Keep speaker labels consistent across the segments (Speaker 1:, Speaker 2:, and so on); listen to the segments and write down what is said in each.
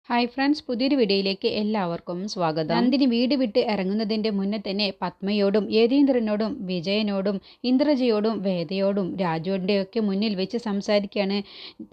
Speaker 1: Hi friends, പുതിയൊരു വീഡിയോയിലേക്ക് എല്ലാവർക്കും സ്വാഗതം. നന്ദിനി വീട് വിട്ട് ഇറങ്ങുന്നതിൻ്റെ മുന്നേ തന്നെ പത്മയോടും യതീന്ദ്രനോടും വിജയനോടും ഇന്ദ്രജയോടും വേദയോടും രാജുവിൻ്റെയൊക്കെ മുന്നിൽ വെച്ച് സംസാരിക്കുകയാണ്.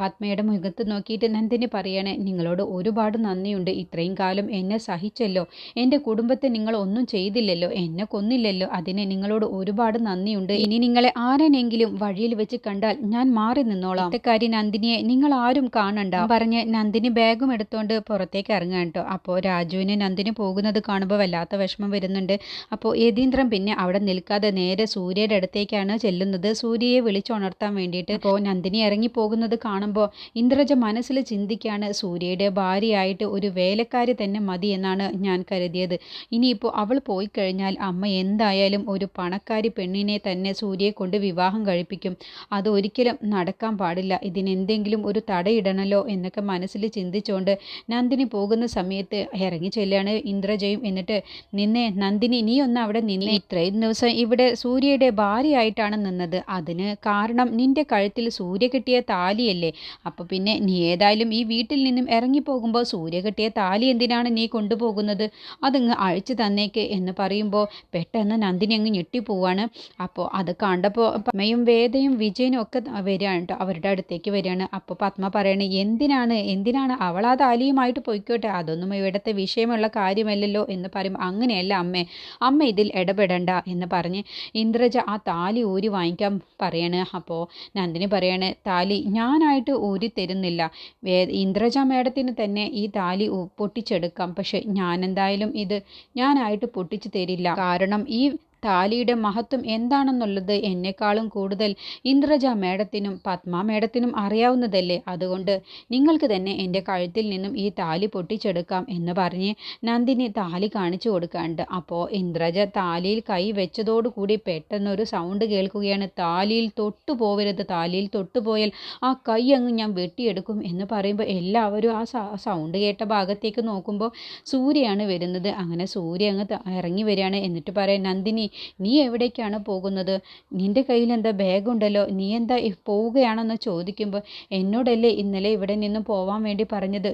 Speaker 1: പത്മയുടെ മുഖത്ത് നോക്കിയിട്ട് നന്ദിനി പറയാണ്, നിങ്ങളോട് ഒരുപാട് നന്ദിയുണ്ട്. ഇത്രയും കാലം എന്നെ സഹിച്ചല്ലോ, എൻ്റെ കുടുംബത്തെ നിങ്ങൾ ഒന്നും ചെയ്തില്ലല്ലോ, എന്നെ കൊന്നില്ലല്ലോ, അതിന് നിങ്ങളോട് ഒരുപാട് നന്ദിയുണ്ട്. ഇനി നിങ്ങളെ ആരെങ്കിലും വഴിയിൽ വെച്ച് കണ്ടാൽ ഞാൻ മാറി നിന്നോളാം. ഇത്തക്കാരി നന്ദിനിയെ നിങ്ങൾ ആരും കാണണ്ട പറഞ്ഞ് നന്ദിനി ബാഗും എടുത്തുകൊണ്ട് പുറത്തേക്ക് ഇറങ്ങുക കേട്ടോ. അപ്പോൾ രാജുവിന് നന്ദിനി പോകുന്നത് കാണുമ്പോൾ വല്ലാത്ത വിഷമം വരുന്നുണ്ട്. അപ്പോൾ യതീന്ദ്രൻ പിന്നെ അവിടെ നിൽക്കാതെ നേരെ സൂര്യയുടെ അടുത്തേക്കാണ് ചെല്ലുന്നത്, സൂര്യയെ വിളിച്ചുണർത്താൻ വേണ്ടിയിട്ട്. അപ്പോൾ നന്ദിനി ഇറങ്ങി പോകുന്നത് കാണുമ്പോൾ ഇന്ദ്രജ മനസ്സിൽ ചിന്തിക്കുകയാണ്, സൂര്യയുടെ ഭാര്യയായിട്ട് ഒരു വേലക്കാരി തന്നെ മതി എന്നാണ് ഞാൻ കരുതിയത്. ഇനിയിപ്പോൾ അവൾ പോയി കഴിഞ്ഞാൽ അമ്മ എന്തായാലും ഒരു പണക്കാരി പെണ്ണിനെ തന്നെ സൂര്യയെ കൊണ്ട് വിവാഹം കഴിപ്പിക്കും. അത് ഒരിക്കലും നടക്കാൻ പാടില്ല. ഇതിനെന്തെങ്കിലും ഒരു തടയിടണമല്ലോ എന്നൊക്കെ മനസ്സിൽ ചിന്തിച്ചുകൊണ്ട് നന്ദിനി പോകുന്ന സമയത്ത് ഇറങ്ങി ചെല്ലുകയാണ് ഇന്ദ്രജയും. എന്നിട്ട് നിന്നെ നന്ദിനി, നീ ഒന്ന് അവിടെ നിന്നെ. ഇത്രയും ദിവസം ഇവിടെ സൂര്യയുടെ ഭാര്യയായിട്ടാണ് നിന്നത്. അതിന് കാരണം നിന്റെ കഴുത്തിൽ സൂര്യ കെട്ടിയ താലിയല്ലേ. അപ്പോൾ പിന്നെ നീ ഏതായാലും ഈ വീട്ടിൽ നിന്നും ഇറങ്ങിപ്പോകുമ്പോൾ സൂര്യ കെട്ടിയ താലി എന്തിനാണ് നീ കൊണ്ടുപോകുന്നത്? അതങ്ങ് അഴിച്ചു തന്നേക്ക് എന്ന് പറയുമ്പോൾ പെട്ടെന്ന് നന്ദിനി അങ്ങ് ഞെട്ടിപ്പോവാണ്. അപ്പോൾ അത് കണ്ടപ്പോൾ പത്മയും വേദയും വിജയനും ഒക്കെ വരികയാണ് കേട്ടോ, അവരുടെ അടുത്തേക്ക് വരികയാണ്. അപ്പോൾ പത്മ പറയണേ, എന്തിനാണ് അവൾ ആ താലിയുമായിട്ട് പോയിക്കോട്ടെ, അതൊന്നും ഇവിടുത്തെ വിഷയമുള്ള കാര്യമല്ലല്ലോ എന്ന് പറയും. അങ്ങനെയല്ല അമ്മ ഇതിൽ ഇടപെടണ്ട എന്ന് പറഞ്ഞ് ഇന്ദ്രജ ആ താലി ഊരി വാങ്ങിക്കാൻ പറയാണ്. അപ്പോൾ നന്ദിനി പറയാണ്, താലി ഞാനായിട്ട് ഊരി തരുന്നില്ല, ഇന്ദ്രജ മേഡത്തിന് തന്നെ ഈ താലി പൊട്ടിച്ചെടുക്കാം. പക്ഷെ ഞാനായിട്ട് പൊട്ടിച്ചു തരില്ല. കാരണം ഈ താലിയുടെ മഹത്വം എന്താണെന്നുള്ളത് എന്നെക്കാളും കൂടുതൽ ഇന്ദ്രജ മേഡത്തിനും പത്മ മേഡത്തിനും അറിയാവുന്നതല്ലേ. അതുകൊണ്ട് നിങ്ങൾക്ക് തന്നെ എൻ്റെ കഴുത്തിൽ നിന്നും ഈ താലി പൊട്ടിച്ചെടുക്കാം എന്ന് പറഞ്ഞ് നന്ദിനി താലി കാണിച്ചു കൊടുക്കാണ്ട്. അപ്പോൾ ഇന്ദ്രജ താലിയിൽ കൈ വെച്ചതോടുകൂടി പെട്ടെന്നൊരു സൗണ്ട് കേൾക്കുകയാണ്, താലിയിൽ തൊട്ടു പോവരുത്, താലിയിൽ തൊട്ടുപോയാൽ ആ കൈ അങ്ങ് ഞാൻ വെട്ടിയെടുക്കും എന്ന് പറയുമ്പോൾ എല്ലാവരും ആ സൗണ്ട് കേട്ട ഭാഗത്തേക്ക് നോക്കുമ്പോൾ സൂര്യയാണ് വരുന്നത്. അങ്ങനെ സൂര്യ അങ്ങ് ഇറങ്ങി വരികയാണ്. എന്നിട്ട് പറയാം, നന്ദിനി നീ എവിടേക്കാണ് പോകുന്നത്? നിൻ്റെ കയ്യിൽ എന്താ ബാഗുണ്ടല്ലോ, നീ എന്താ പോവുകയാണെന്ന് ചോദിക്കുമ്പോൾ എന്നോടല്ലേ ഇന്നലെ ഇവിടെ നിന്ന് പോവാൻ വേണ്ടി പറഞ്ഞത്?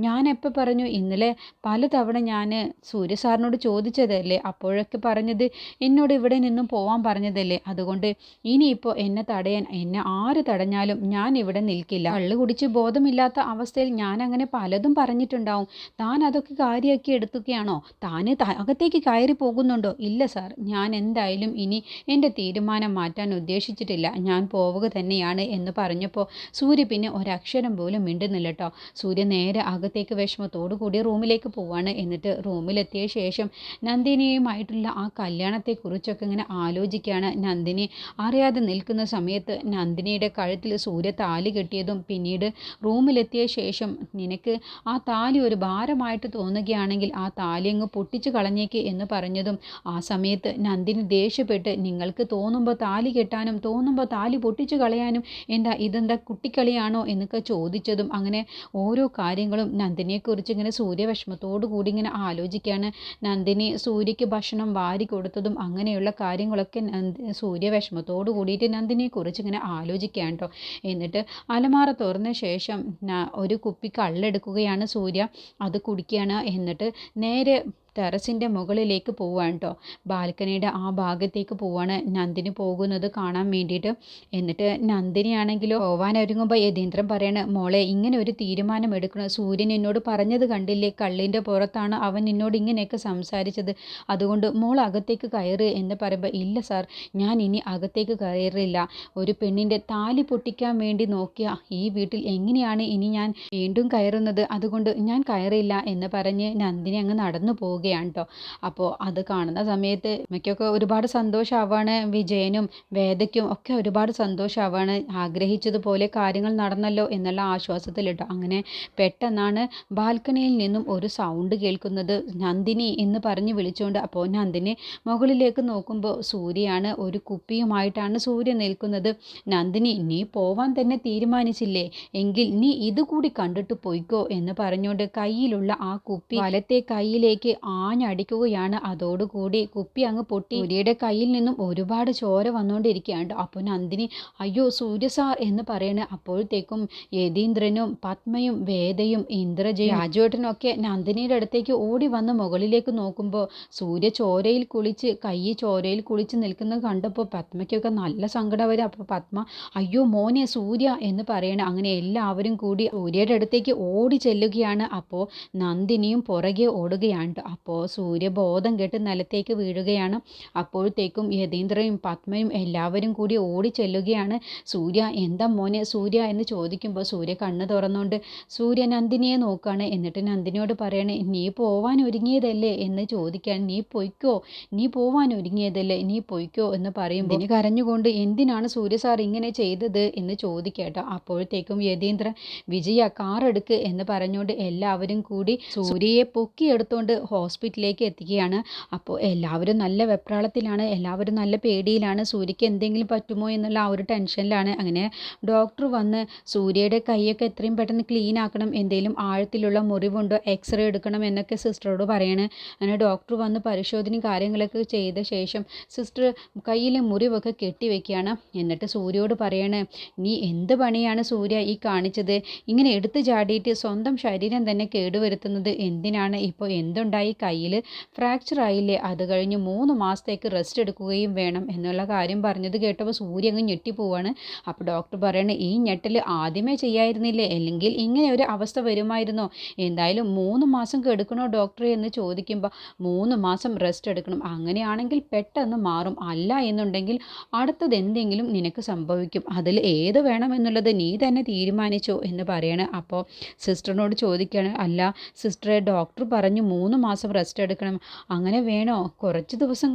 Speaker 1: ഞാൻ എപ്പോൾ പറഞ്ഞു? ഇന്നലെ പലതവണ ഞാൻ സൂര്യ സാറിനോട് ചോദിച്ചതല്ലേ, അപ്പോഴൊക്കെ പറഞ്ഞത് എന്നോട് ഇവിടെ നിന്നും പോവാൻ പറഞ്ഞതല്ലേ. അതുകൊണ്ട് ഇനിയിപ്പോൾ എന്നെ ആര് തടഞ്ഞാലും ഞാൻ ഇവിടെ നിൽക്കില്ല. കള്ള് കുടിച്ച് ബോധമില്ലാത്ത അവസ്ഥയിൽ ഞാൻ അങ്ങനെ പലതും പറഞ്ഞിട്ടുണ്ടാവും. താൻ അതൊക്കെ കാര്യമാക്കി എടുക്കുകയാണോ? താൻ അകത്തേക്ക് കയറി പോകുന്നുണ്ടോ? ഇല്ല സാർ, ഞാൻ എന്തായാലും ഇനി എൻ്റെ തീരുമാനം മാറ്റാൻ ഉദ്ദേശിച്ചിട്ടില്ല, ഞാൻ പോവുക തന്നെയാണ് എന്ന് പറഞ്ഞപ്പോൾ സൂര്യ പിന്നെ ഒരക്ഷരം പോലും മിണ്ടുന്നില്ല കേട്ടോ. സൂര്യ നേരെ അകത്തേക്ക് വിഷമത്തോടു കൂടി റൂമിലേക്ക് പോവാണ്. എന്നിട്ട് റൂമിലെത്തിയ ശേഷം നന്ദിനിയുമായിട്ടുള്ള ആ കല്യാണത്തെക്കുറിച്ചൊക്കെ ഇങ്ങനെ ആലോചിക്കുകയാണ്. നന്ദിനി അറിയാതെ നിൽക്കുന്ന സമയത്ത് നന്ദിനിയുടെ കഴുത്തിൽ സൂര്യ താലി കെട്ടിയതും പിന്നീട് റൂമിലെത്തിയ ശേഷം നിനക്ക് ആ താലി ഒരു ഭാരമായിട്ട് തോന്നുകയാണെങ്കിൽ ആ താലി അങ്ങ് പൊട്ടിച്ചു കളഞ്ഞേക്ക് എന്ന് പറഞ്ഞതും ആ സമയത്ത് നന്ദിനി ദേഷ്യപ്പെട്ട്, നിങ്ങൾക്ക് തോന്നുമ്പോൾ താലി കെട്ടാനും തോന്നുമ്പോൾ താലി പൊട്ടിച്ചു കളയാനും ഇതെന്താ കുട്ടിക്കളിയാണോ എന്നൊക്കെ ചോദിച്ചതും അങ്ങനെ ഓരോ കാര്യങ്ങളും നന്ദിനിയെക്കുറിച്ച് ഇങ്ങനെ സൂര്യ വിഷമത്തോടു കൂടി ഇങ്ങനെ ആലോചിക്കുകയാണ്. നന്ദിനി സൂര്യയ്ക്ക് ഭക്ഷണം വാരി കൊടുത്തതും അങ്ങനെയുള്ള കാര്യങ്ങളൊക്കെ സൂര്യ വിഷമത്തോടു കൂടിയിട്ട് നന്ദിനിയെക്കുറിച്ച് ഇങ്ങനെ ആലോചിക്കുകയാണ് കേട്ടോ. എന്നിട്ട് അലമാര തുറന്ന ശേഷം ഒരു കുപ്പി കള്ളെടുക്കുകയാണ് സൂര്യ, അത് കുടിക്കുകയാണ്. എന്നിട്ട് നേരെ ടെറസിൻ്റെ മുകളിലേക്ക് പോവുകയാണ് കേട്ടോ. ബാൽക്കണിയുടെ ആ ഭാഗത്തേക്ക് പോവാണ് നന്ദിനി പോകുന്നത് കാണാൻ വേണ്ടിയിട്ട്. എന്നിട്ട് നന്ദിനിയാണെങ്കിലോ പോവാൻ ഒരുങ്ങുമ്പോൾ യതീന്ദ്രൻ പറയാണ്, മോളെ ഇങ്ങനെ ഒരു തീരുമാനം എടുക്കണം, സൂര്യൻ എന്നോട് പറഞ്ഞത് കണ്ടില്ലേ, കള്ളിൻ്റെ പുറത്താണ് അവൻ എന്നോട് ഇങ്ങനെയൊക്കെ സംസാരിച്ചത്, അതുകൊണ്ട് മോൾ അകത്തേക്ക് കയറ് എന്ന് പറയുമ്പോൾ ഇല്ല സാർ, ഞാൻ ഇനി അകത്തേക്ക് കയറില്ല. ഒരു പെണ്ണിൻ്റെ താലി പൊട്ടിക്കാൻ വേണ്ടി നോക്കിയ ഈ വീട്ടിൽ എങ്ങനെയാണ് ഇനി ഞാൻ വീണ്ടും കയറുന്നത്? അതുകൊണ്ട് ഞാൻ കയറില്ല എന്ന് പറഞ്ഞ് നന്ദിനി അങ്ങ് നടന്നു പോവുക കേട്ടോ. അപ്പോൾ അത് കാണുന്ന സമയത്ത് അമ്മയ്ക്കൊക്കെ ഒരുപാട് സന്തോഷമാവാണ്. വിജയനും വേദയ്ക്കും ഒക്കെ ഒരുപാട് സന്തോഷമാവാണ്. ആഗ്രഹിച്ചതുപോലെ കാര്യങ്ങൾ നടന്നല്ലോ എന്നുള്ള ആശ്വാസത്തിൽ കേട്ടോ. അങ്ങനെ പെട്ടെന്നാണ് ബാൽക്കണിയിൽ നിന്നും ഒരു സൗണ്ട് കേൾക്കുന്നത്, നന്ദിനി എന്ന് പറഞ്ഞ് വിളിച്ചുകൊണ്ട്. അപ്പോൾ നന്ദിനി മുകളിലേക്ക് നോക്കുമ്പോൾ സൂര്യയാണ്, ഒരു കുപ്പിയുമായിട്ടാണ് സൂര്യ നിൽക്കുന്നത്. നന്ദിനി, നീ പോവാൻ തന്നെ തീരുമാനിച്ചില്ലേ, എങ്കിൽ നീ ഇതുകൂടി കണ്ടിട്ട് പോയിക്കോ എന്ന് പറഞ്ഞുകൊണ്ട് കയ്യിലുള്ള ആ കുപ്പി വലത്തെ കൈയിലേക്ക് ആഞ്ഞടിക്കുകയാണ്. അതോടുകൂടി കുപ്പി അങ്ങ് പൊട്ടി സൂര്യയുടെ കയ്യിൽ നിന്നും ഒരുപാട് ചോര വന്നുകൊണ്ടിരിക്കുകയാണ്. അപ്പോൾ നന്ദിനി അയ്യോ സൂര്യ സാർ എന്ന് പറയണ. അപ്പോഴത്തേക്കും യതീന്ദ്രനും പത്മയും വേദയും ഇന്ദ്രജയും രാജുവേട്ടനും ഒക്കെ നന്ദിനിയുടെ അടുത്തേക്ക് ഓടി വന്ന് മുകളിലേക്ക് നോക്കുമ്പോൾ സൂര്യ ചോരയിൽ കുളിച്ച് ചോരയിൽ കുളിച്ച് നിൽക്കുന്നത് കണ്ടപ്പോൾ പത്മയ്ക്കൊക്കെ നല്ല സങ്കടം വരും. അപ്പോൾ പത്മ അയ്യോ മോനെ സൂര്യ എന്ന് പറയണ. അങ്ങനെ എല്ലാവരും കൂടി സൂര്യയുടെ അടുത്തേക്ക് ഓടി ചെല്ലുകയാണ്. അപ്പോൾ നന്ദിനിയും പുറകെ ഓടുകയാണ്. അപ്പോൾ സൂര്യ ബോധം കെട്ട് നിലത്തേക്ക് വീഴുകയാണ്. അപ്പോഴത്തേക്കും യതീന്ദ്രയും പത്മയും എല്ലാവരും കൂടി ഓടി ചെല്ലുകയാണ്. സൂര്യ എന്താ മോനെ സൂര്യ എന്ന് ചോദിക്കുമ്പോൾ സൂര്യ കണ്ണ് തുറന്നുകൊണ്ട് സൂര്യ നന്ദിനിയെ നോക്കുകയാണ്. എന്നിട്ട് നന്ദിനിയോട് പറയണേ നീ പോവാൻ ഒരുങ്ങിയതല്ലേ എന്ന് ചോദിക്കാൻ. നീ പോവാൻ ഒരുങ്ങിയതല്ലേ നീ പൊയ്ക്കോ എന്ന് പറയുമ്പോൾ ഇനി കരഞ്ഞുകൊണ്ട് എന്തിനാണ് സൂര്യ സാർ ഇങ്ങനെ ചെയ്തത് എന്ന് ചോദിക്കട്ടോ. അപ്പോഴത്തേക്കും യതീന്ദ്രൻ വിജയ കാർ എടുക്ക് എന്ന് പറഞ്ഞുകൊണ്ട് എല്ലാവരും കൂടി സൂര്യയെ പൊക്കിയെടുത്തുകൊണ്ട് ഹോസ്പിറ്റലിലേക്ക് എത്തിക്കുകയാണ്. അപ്പോൾ എല്ലാവരും നല്ല വെപ്രാളത്തിലാണ്, എല്ലാവരും നല്ല പേടിയിലാണ്. സൂര്യക്ക് എന്തെങ്കിലും പറ്റുമോ എന്നുള്ള ആ ഒരു ടെൻഷനിലാണ്. അങ്ങനെ ഡോക്ടർ വന്ന് സൂര്യയുടെ കൈയൊക്കെ എത്രയും പെട്ടെന്ന് ക്ലീൻ ആക്കണം, എന്തെങ്കിലും ആഴത്തിലുള്ള മുറിവുണ്ടോ എക്സ്റേ എടുക്കണം എന്നൊക്കെ സിസ്റ്ററോട് പറയണേ. അങ്ങനെ ഡോക്ടർ വന്ന് പരിശോധനയും കാര്യങ്ങളൊക്കെ ചെയ്ത ശേഷം സിസ്റ്റർ കയ്യിലെ മുറിവൊക്കെ കെട്ടിവെക്കുകയാണ്. എന്നിട്ട് സൂര്യയോട് പറയണേ നീ എന്ത് പണിയാണ് സൂര്യ ഈ കാണിച്ചത്? ഇങ്ങനെ എടുത്തു ചാടിയിട്ട് സ്വന്തം ശരീരം തന്നെ കേടുവരുത്തുന്നത് എന്തിനാണ്? ഇപ്പോൾ എന്തുണ്ടായി? കയ്യിൽ ഫ്രാക്ചർ ആയില്ലേ? അത് കഴിഞ്ഞ് 3 മാസത്തേക്ക് റെസ്റ്റ് എടുക്കുകയും വേണം എന്നുള്ള കാര്യം പറഞ്ഞത് കേട്ടപ്പോൾ സൂര്യ അങ്ങ് ഞെട്ടിപ്പോവാണ്. അപ്പോൾ ഡോക്ടർ പറയണേ ഈ ഞെട്ടൽ ആദ്യമേ ചെയ്യായിരുന്നില്ലേ? അല്ലെങ്കിൽ ഇങ്ങനെ ഒരു അവസ്ഥ വരുമായിരുന്നോ? എന്തായാലും 3 മാസം കെടുക്കണോ ഡോക്ടറെ എന്ന് ചോദിക്കുമ്പോൾ 3 മാസം റെസ്റ്റ് എടുക്കണം, അങ്ങനെയാണെങ്കിൽ പെട്ടെന്ന് മാറും, അല്ല എന്നുണ്ടെങ്കിൽ അടുത്തത് എന്തെങ്കിലും നിനക്ക് സംഭവിക്കും, അതിൽ ഏത് വേണമെന്നുള്ളത് നീ തന്നെ തീരുമാനിച്ചോ എന്ന് പറയണേ. അപ്പോൾ സിസ്റ്ററിനോട് ചോദിക്കുകയാണ് അല്ല സിസ്റ്ററെ ഡോക്ടർ പറഞ്ഞു 3 മാസം റെസ്റ്റ് എടുക്കണം, അങ്ങനെ വേണോ? കുറച്ച് ദിവസം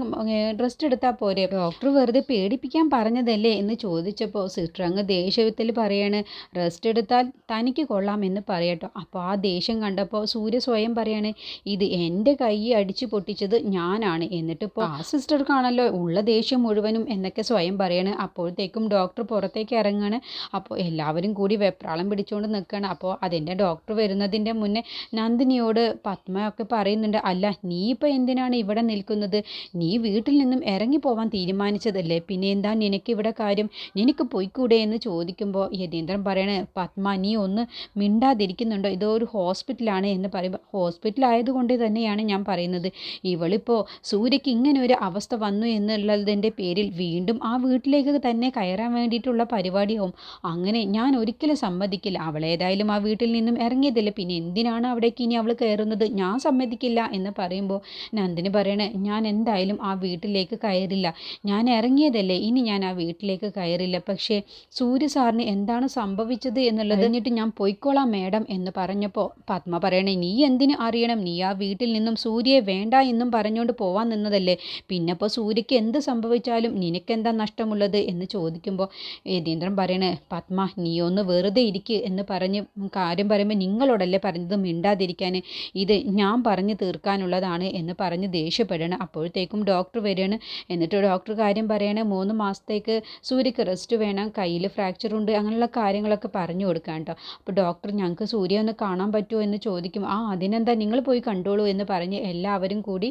Speaker 1: റെസ്റ്റ് എടുത്താൽ പോരെ? ഡോക്ടർ വെറുതെ പേടിപ്പിക്കാൻ പറഞ്ഞതല്ലേ എന്ന് ചോദിച്ചപ്പോൾ സിസ്റ്റർ അങ്ങ് ദേഷ്യത്തിൽ പറയാണ് റെസ്റ്റ് എടുത്താൽ തനിക്ക് കൊള്ളാം എന്ന് പറയട്ടോ. അപ്പോൾ ആ ദേഷ്യം കണ്ടപ്പോൾ സൂര്യ സ്വയം പറയാണ് ഇത് എൻ്റെ കൈ അടിച്ചു പൊട്ടിച്ചത് ഞാനാണ്, എന്നിട്ടിപ്പോൾ ആ സിസ്റ്റർക്കാണല്ലോ ഉള്ള ദേഷ്യം മുഴുവനും എന്നൊക്കെ സ്വയം പറയാണ്. അപ്പോഴത്തേക്കും ഡോക്ടർ പുറത്തേക്ക് ഇറങ്ങാണ്. അപ്പോൾ എല്ലാവരും കൂടി വെപ്രാളം പിടിച്ചുകൊണ്ട് നിൽക്കുകയാണ്. അപ്പോൾ അതിൻ്റെ ഡോക്ടർ വരുന്നതിൻ്റെ മുന്നേ നന്ദിനിയോട് പത്മ ഒക്കെ പറയുന്നുണ്ട് അല്ല നീ ഇപ്പോൾ എന്തിനാണ് ഇവിടെ നിൽക്കുന്നത്? നീ വീട്ടിൽ നിന്നും ഇറങ്ങിപ്പോവാൻ തീരുമാനിച്ചതല്ലേ, പിന്നെ എന്താ നിനക്ക് ഇവിടെ കാര്യം? നിനക്ക് പോയിക്കൂടെ എന്ന് ചോദിക്കുമ്പോൾ യതീന്ദ്രൻ പറയണേ പത്മ നീ ഒന്ന് മിണ്ടാതിരിക്കുന്നുണ്ടോ? ഇതൊരു ഹോസ്പിറ്റലാണ് എന്ന് പറയുമ്പോൾ ഹോസ്പിറ്റൽ ആയതുകൊണ്ട് തന്നെയാണ് ഞാൻ പറയുന്നത്. ഇവളിപ്പോൾ സൂര്യക്ക് ഇങ്ങനെ ഒരു അവസ്ഥ വന്നു എന്നുള്ളതിൻ്റെ പേരിൽ വീണ്ടും ആ വീട്ടിലേക്ക് തന്നെ കയറാൻ വേണ്ടിയിട്ടുള്ള പരിപാടിയാവും. അങ്ങനെ ഞാൻ ഒരിക്കലും സമ്മതിക്കില്ല. അവളേതായാലും ആ വീട്ടിൽ നിന്നും ഇറങ്ങിയതല്ലേ, പിന്നെ എന്തിനാണ് അവിടേക്ക് ഇനി അവൾ കയറുന്നത്? ഞാൻ സമ്മതിക്കില്ല എന്ന് പറയുമ്പോൾ നന്ദിനി പറയണേ ഞാൻ എന്തായാലും ആ വീട്ടിലേക്ക് കയറില്ല, ഞാൻ ഇറങ്ങിയതല്ലേ, ഇനി ഞാൻ ആ വീട്ടിലേക്ക് കയറില്ല. പക്ഷേ സൂര്യ സാറിന് എന്താണ് സംഭവിച്ചത് എന്നുള്ളത് എന്നിട്ട് ഞാൻ പൊയ്ക്കോളാം മേഡം എന്ന് പറഞ്ഞപ്പോൾ പത്മ പറയണേ നീ എന്തിനു അറിയണം? നീ ആ വീട്ടിൽ നിന്നും സൂര്യയെ വേണ്ട എന്നും പറഞ്ഞുകൊണ്ട് പോവാൻ നിന്നതല്ലേ, പിന്നെ ഇപ്പോൾ സൂര്യക്ക് എന്ത് സംഭവിച്ചാലും നിനക്കെന്താ നഷ്ടമുള്ളത് എന്ന് ചോദിക്കുമ്പോൾ യതീന്ദ്രൻ പറയണേ പത്മ നീ ഒന്ന് വെറുതെ ഇരിക്കുക എന്ന് പറഞ്ഞ് കാര്യം പറയുമ്പോൾ നിങ്ങളോടല്ലേ പറഞ്ഞത് മിണ്ടാതിരിക്കാൻ, ഇത് ഞാൻ പറഞ്ഞു തീർക്കാനുള്ളതാണ് എന്ന് പറഞ്ഞ് ദേഷ്യപ്പെടണം. അപ്പോഴത്തേക്കും ഡോക്ടർ വരികയാണ്. എന്നിട്ട് ഡോക്ടർ കാര്യം പറയണേ 3 മാസത്തേക്ക് സൂര്യക്ക് റെസ്റ്റ് വേണം, കയ്യിൽ ഫ്രാക്ചർ ഉണ്ട്, അങ്ങനെയുള്ള കാര്യങ്ങളൊക്കെ പറഞ്ഞു കൊടുക്കാം കേട്ടോ. അപ്പോൾ ഡോക്ടർ ഞങ്ങൾക്ക് സൂര്യ ഒന്ന് കാണാൻ പറ്റുമോ എന്ന് ചോദിക്കും. അതിനെന്താ നിങ്ങൾ പോയി കണ്ടോളൂ എന്ന് പറഞ്ഞ് എല്ലാവരും കൂടി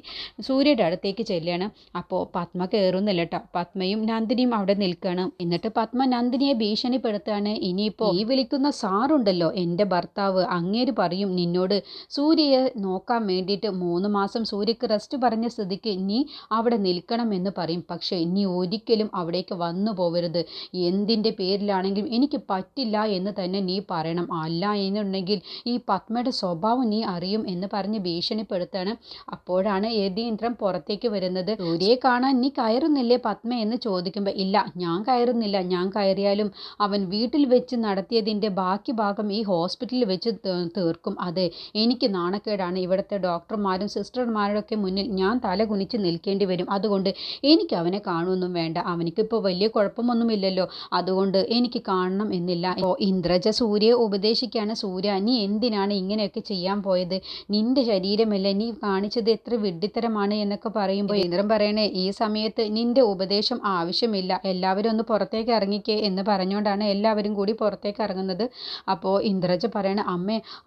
Speaker 1: സൂര്യയുടെ അടുത്തേക്ക് ചെല്ലുകയാണ്. അപ്പോൾ പത്മ കയറുന്നില്ല കേട്ടോ. പത്മയും നന്ദിനിയും അവിടെ നിൽക്കുകയാണ്. എന്നിട്ട് പത്മ നന്ദിനിയെ ഭീഷണിപ്പെടുത്തുകയാണ് ഇനിയിപ്പോൾ ഈ വിളിക്കുന്ന സാറുണ്ടല്ലോ എൻ്റെ ഭർത്താവ്, അങ്ങേര് പറയും നിന്നോട് സൂര്യയെ നോക്കാൻ വേണ്ടിയിട്ട് 3 മാസം സൂര്യക്ക് റെസ്റ്റ് പറഞ്ഞ സ്ഥിതിക്ക് നീ അവിടെ നിൽക്കണം എന്ന് പറയും. പക്ഷേ നീ ഒരിക്കലും അവിടേക്ക് വന്നു പോവരുത്, എന്തിൻ്റെ പേരിലാണെങ്കിലും എനിക്ക് പറ്റില്ല എന്ന് തന്നെ നീ പറയണം, അല്ല എന്നുണ്ടെങ്കിൽ ഈ പത്മയുടെ സ്വഭാവം നീ അറിയും എന്ന് പറഞ്ഞ് ഭീഷണിപ്പെടുത്താണ്. അപ്പോഴാണ് യതീന്ദ്രൻ പുറത്തേക്ക് വരുന്നത്. സൂര്യയെ കാണാൻ നീ കയറുന്നില്ലേ പത്മ എന്ന് ചോദിക്കുമ്പോൾ ഇല്ല ഞാൻ കയറുന്നില്ല, ഞാൻ കയറിയാലും അവൻ വീട്ടിൽ വെച്ച് നടത്തിയതിൻ്റെ ബാക്കി ഭാഗം ഈ ഹോസ്പിറ്റലിൽ വെച്ച് തീർക്കും, അതെ എനിക്ക് നാണക്കേടാണ്, ഇവിടുത്തെ ഡോക്ടർമാരും സിസ്റ്റർമാരൊക്കെ മുന്നിൽ ഞാൻ തല കുനിച്ച് നിൽക്കേണ്ടി വരും, അതുകൊണ്ട് എനിക്ക് അവനെ കാണുമൊന്നും വേണ്ട, അവനിക്കിപ്പോൾ വലിയ കുഴപ്പമൊന്നുമില്ലല്ലോ, അതുകൊണ്ട് എനിക്ക് കാണണം എന്നില്ല. അപ്പോൾ ഇന്ദ്രജ സൂര്യയെ ഉപദേശിക്കുകയാണ് സൂര്യ നീ എന്തിനാണ് ഇങ്ങനെയൊക്കെ ചെയ്യാൻ പോയത്, നിന്റെ ശരീരമല്ലേ, നീ കാണിച്ചത് എത്ര വിഡ്ഢിത്തരമാണ് എന്നൊക്കെ പറയുമ്പോൾ ഇന്ദ്രൻ പറയണേ ഈ സമയത്ത് നിന്റെ ഉപദേശം ആവശ്യമില്ല, എല്ലാവരും ഒന്ന് പുറത്തേക്ക് ഇറങ്ങിക്കേ എന്ന് പറഞ്ഞുകൊണ്ടാണ് എല്ലാവരും കൂടി പുറത്തേക്ക് ഇറങ്ങുന്നത്. അപ്പോൾ ഇന്ദ്രജ പറയണ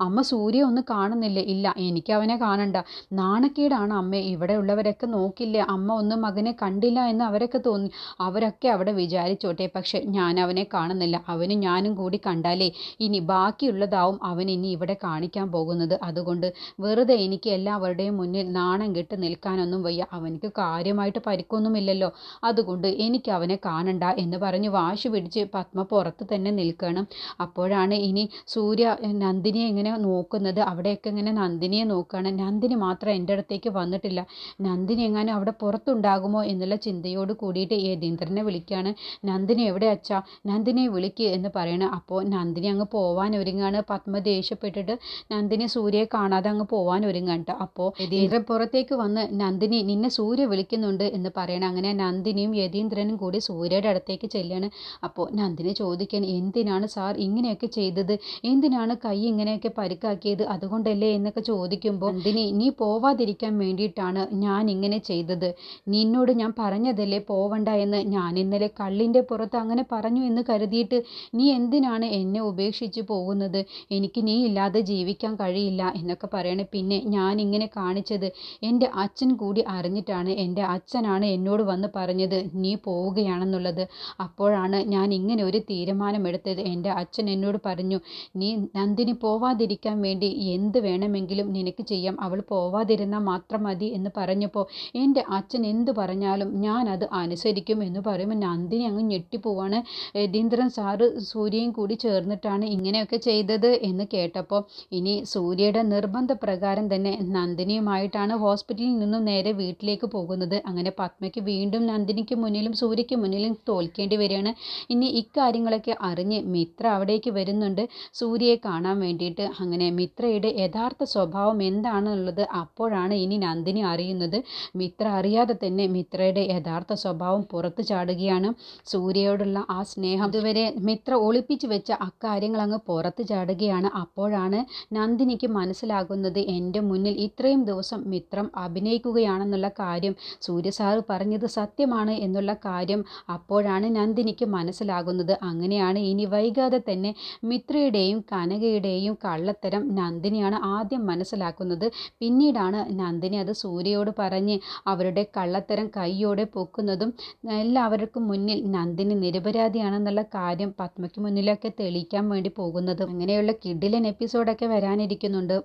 Speaker 1: അമ്മ സൂര്യ ഒന്ന് കാണുന്നില്ലേ? ഇല്ല എനിക്ക് അവനെ കാണണ്ട, നാണക്കേടാണ് അമ്മേ, ഇവിടെയുള്ളവരൊക്കെ നോക്കില്ലേ, അമ്മ ഒന്നും മകനെ കണ്ടില്ല എന്ന് അവരൊക്കെ തോന്നി, അവരൊക്കെ അവിടെ വിചാരിച്ചോട്ടെ, പക്ഷെ ഞാൻ അവനെ കാണുന്നില്ല. അവനും ഞാനും കൂടി കണ്ടാലേ ഇനി ബാക്കിയുള്ളതാവും അവൻ ഇനി ഇവിടെ കാണിക്കാൻ പോകുന്നത്. അതുകൊണ്ട് വെറുതെ എനിക്ക് എല്ലാവരുടെയും മുന്നിൽ നാണം കെട്ട് നിൽക്കാനൊന്നും വയ്യ. അവനിക്ക് കാര്യമായിട്ട് പരിക്കൊന്നുമില്ലല്ലോ, അതുകൊണ്ട് എനിക്ക് അവനെ കാണണ്ട എന്ന് പറഞ്ഞ് വാശി പിടിച്ച് പത്മ പുറത്ത് തന്നെ നിൽക്കണം. അപ്പോഴാണ് ഇനി സൂര്യ നന്ദിനിയെ ഇങ്ങനെ നോക്കുന്നത്. അവിടെയൊക്കെ ഇങ്ങനെ നന്ദിനിയെ നോക്കുകയാണ്. നന്ദിനി മാത്രം എൻ്റെ അടുത്തേക്ക് വന്നിട്ടില്ല, നന്ദിനി എങ്ങാനും അവിടെ പുറത്തുണ്ടാകുമോ എന്നുള്ള ചിന്തയോട് കൂടിയിട്ട് യതീന്ദ്രനെ വിളിക്കുകയാണ്. നന്ദിനി എവിടെ അച്ഛാ, നന്ദിനിയെ വിളിക്ക് എന്ന് പറയണം. അപ്പോൾ നന്ദിനി അങ്ങ് പോവാൻ ഒരുങ്ങാണ്. പത്മ ദേഷ്യപ്പെട്ടിട്ട് നന്ദിനി സൂര്യയെ കാണാതെ അങ്ങ് പോവാൻ ഒരുങ്ങാണ്. അപ്പോൾ യതീന്ദ്രൻ പുറത്തേക്ക് വന്ന് നന്ദിനി നിന്നെ സൂര്യ വിളിക്കുന്നുണ്ട് എന്ന് പറയണം. അങ്ങനെ നന്ദിനിയും യതീന്ദ്രനും കൂടി സൂര്യയുടെ അടുത്തേക്ക് ചെല്ലുകയാണ്. അപ്പോൾ നന്ദിനി ചോദിക്കാൻ, എന്തിനാണ് സാർ ഇങ്ങനെയൊക്കെ ചെയ്തത്, എന്തിനാണ് കൈ ഇങ്ങനെയൊക്കെ പരിക്കാക്കിയത്, അതുകൊണ്ടല്ലേ എന്നൊക്കെ ചോദിക്കുമ്പോൾ നന്ദിനി, നീ പോവാതിരിക്കാൻ വേണ്ടിയിട്ടാണ് ഞാൻ ഇങ്ങനെ ചെയ്തത്, നിന്നോട് ഞാൻ പറഞ്ഞതല്ലേ പോവണ്ട എന്ന്, ഞാൻ ഇന്നലെ കള്ളിൻ്റെ പുറത്ത് അങ്ങനെ പറഞ്ഞു എന്ന് കരുതിയിട്ട് നീ എന്തിനാണ് എന്നെ ഉപേക്ഷിച്ച് പോകുന്നത്, എനിക്ക് നീ ഇല്ലാതെ ജീവിക്കാൻ കഴിയില്ല എന്നൊക്കെ പറയണേ. പിന്നെ ഞാൻ ഇങ്ങനെ കാണിച്ചത് എൻ്റെ അച്ഛൻ കൂടി അറിഞ്ഞിട്ടാണ്, എൻ്റെ അച്ഛനാണ് എന്നോട് വന്ന് പറഞ്ഞത് നീ പോവുകയാണെന്നുള്ളത്. അപ്പോഴാണ് ഞാൻ ഇങ്ങനെ ഒരു തീരുമാനമെടുത്തത്. എൻ്റെ അച്ഛൻ എന്നോട് പറഞ്ഞു, നീ നന്ദിനി പോവാതിരിക്കാൻ വേണ്ടി എന്ത് വേണമെങ്കിലും നിനക്ക് ചെയ്യാം, അവൾ പോവാതിരുന്നാൽ മാത്രം മതി എന്ന് പറഞ്ഞപ്പോൾ എൻ്റെ അച്ഛൻ എന്ത് പറഞ്ഞാലും ഞാൻ അത് അനുസരിക്കും എന്ന് പറയുമ്പോൾ നന്ദിനി അങ്ങ് ഞെട്ടിപ്പോവാണ്. യതീന്ദ്രൻ സാറ് സൂര്യയും കൂടി ചേർന്നിട്ടാണ് ഇങ്ങനെയൊക്കെ ചെയ്തത് എന്ന് കേട്ടപ്പോൾ ഇനി സൂര്യയുടെ നിർബന്ധപ്രകാരം തന്നെ നന്ദിനിയുമായിട്ടാണ് ഹോസ്പിറ്റലിൽ നിന്നും നേരെ വീട്ടിലേക്ക് പോകുന്നത്. അങ്ങനെ പത്മയ്ക്ക് വീണ്ടും നന്ദിനിക്ക് മുന്നിലും സൂര്യയ്ക്ക് മുന്നിലും തോൽക്കേണ്ടി വരികയാണ്. ഇനി ഇക്കാര്യങ്ങളൊക്കെ അറിഞ്ഞ് മിത്ര അവിടേക്ക് വരുന്നുണ്ട് സൂര്യയെ കാണാൻ വേണ്ടിയിട്ട്. അങ്ങനെ മിത്രയുടെ യഥാർത്ഥ സ്വഭാവം എന്താണെന്നുള്ളത് അപ്പോഴാണ് ഇനി നന്ദിനി അറിയുന്നത്. മിത്ര അറിയാതെ തന്നെ മിത്രയുടെ യഥാർത്ഥ സ്വഭാവം പുറത്തു ചാടുകയാണ്. സൂര്യയോടുള്ള ആ സ്നേഹം ഇതുവരെ മിത്ര ഒളിപ്പിച്ചു വെച്ച അക്കാര്യങ്ങൾ അങ്ങ് പുറത്തു ചാടുകയാണ്. അപ്പോഴാണ് നന്ദിനിക്ക് മനസ്സിലാകുന്നത്, എൻ്റെ മുന്നിൽ ഇത്രയും ദിവസം മിത്രം അഭിനയിക്കുകയാണെന്നുള്ള കാര്യം, സൂര്യ സാറ് പറഞ്ഞത് സത്യമാണ് എന്നുള്ള കാര്യം അപ്പോഴാണ് നന്ദിനിക്ക് മനസ്സിലാകുന്നത്. അങ്ങനെയാണ് ഇനി വൈകാതെ തന്നെ മിത്രയുടെയും കനകയുടെയും കള്ളത്തരം നന്ദിനിയാണ് ആദ്യം മനസ്സിലാക്കുന്നത്. പിന്നീടാണ് നന്ദിനി അത് സൂര്യയോട് പറഞ്ഞ് അവരുടെ കള്ളത്തരം കൈയോടെ പൊക്കുന്നതും എല്ലാവർക്കും മുന്നിൽ നന്ദിനി നിരപരാധിയാണെന്നുള്ള കാര്യം പത്മയ്ക്ക് മുന്നിലൊക്കെ തെളിയിക്കാൻ വേണ്ടി പോകുന്നതും. അങ്ങനെയുള്ള കിടിലൻ എപ്പിസോഡൊക്കെ വരാനിരിക്കുന്നുണ്ട്.